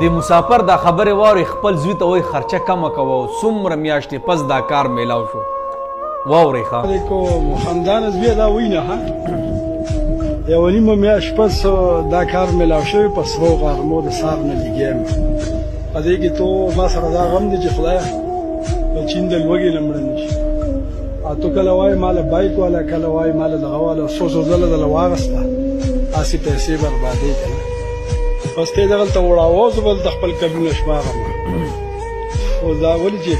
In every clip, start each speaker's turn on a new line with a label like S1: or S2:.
S1: د مسافر دا خبرې واورې خپل زوی ته وایي خرچه کمه کوه او څومره میاشتې پس دا کار میلاو شو واورئ
S2: ښه خاندان زوی دا وایي نه یوه نیمه میاشت پس دا کار میلاو شوی په سرو غرمو د سهار نه لګیا یم په دې کې تو ما سره دا غم دی چې خدایه په چین د لوږې نه مړه نه شي او تو کله وایې ما له بایک والا کله وایې ما له دغه والا څو څو ځله دله واغسته هسې پیسې بربادۍ که نه بس ته یې دغلته وړاوه زه به دلته خپل کلونه شمارم خو دا ولې چې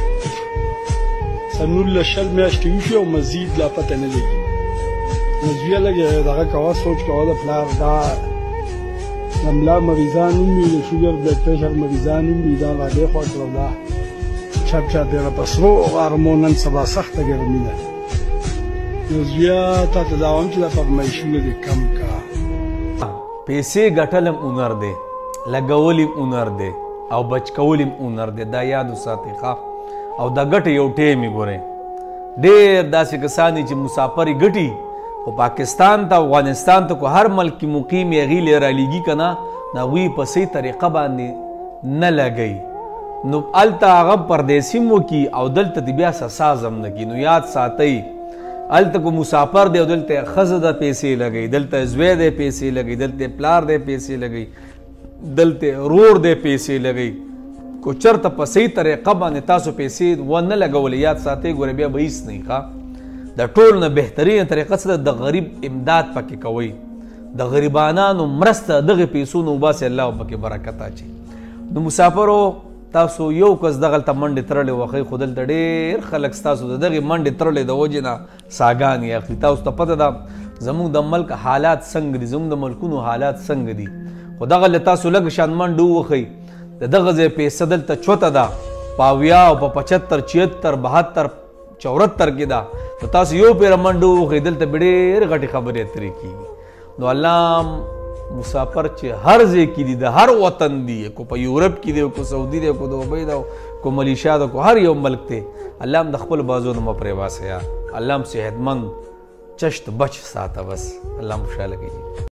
S2: څه 19 میاشتې وشوې او مزید لا پته نه لګي نو زویه لږ دغه کوه سوچ کوه د پلار دا د ملا مریضان هم وي د شوګر بلډ پریشر مریضان هم وي دا را دې خوا کړه دا چپ چاپېره په سرو غرمو نن سبا سخته ګرمي ده نو زویه تا ته دا وایم چې دا فرمایشونه دې کم کا
S1: پیسې ګټل هم هنر دی لګول هم هنر دی او بچ کول هم هنر دی دا یاد وساتئ ښه او دا ګټې یو ټیم یې ګورئ ډېر داسې کسان دي چې مسافر یې ګټي خو پاکستان ته افغانستان ته کو هر ملک کې مقیم یې هغې لی رالیږي که نه د هغوی په صحیح طریقه باندې نه لګوي نو هلته هغه پردیسي هم وکړي او دلته د بیا څه ساز هم نه کړي نو یاد ساتئ هلته کو مسافر دی او دلته ښځه ده پیسې لګوي دلته زوی دی پیسې لګوي دلته پلار دی پیسې لګوي دلته ورور دی پیسې لګوي کو چېرته په صحیح طریقه باندې تاسو پیسې ونه لګولې یاد ساتئ ګوره بیا به هېڅ نه ښه د ټولو نه بهترینه طریقه څه ده د غریب امداد پکې کوئ د غریبانانو مرسته دغې پیسو نه وباسئ الله پکې برکت اچي نو مسافرو تاسو یو کس دغلته منډې تړلې وښئ خو دلته ډېر خلک ستاسو د دغې منډې تړلې د وجې نه ساګانې اخلي تاسو ته پته ده زموږ د ملک حالات څنګه دي زموږ د ملکونو حالات څنګه دي خو دغه له تاسو لږ شان منډه ووښئ د دغه ځای پیسه دلته چوته ده په 70 او په 75 76 72 74 کې ده نو تاسو یو پیره منډه ووښئ دلته به ډېرې غټې خبرې اترې کېږي نو الله مسافر چې هر ځای کې دي د هر وطن دي کو په یورپ کې دی کو سعودي دی کو دوبۍ ده کو ملیشیا ده کو هر یو ملک دی الله هم د خپل بازو نه مه پرې باسه یا الله هم صحتمند چشت بچ ساته بس الله هم خوشحاله کوي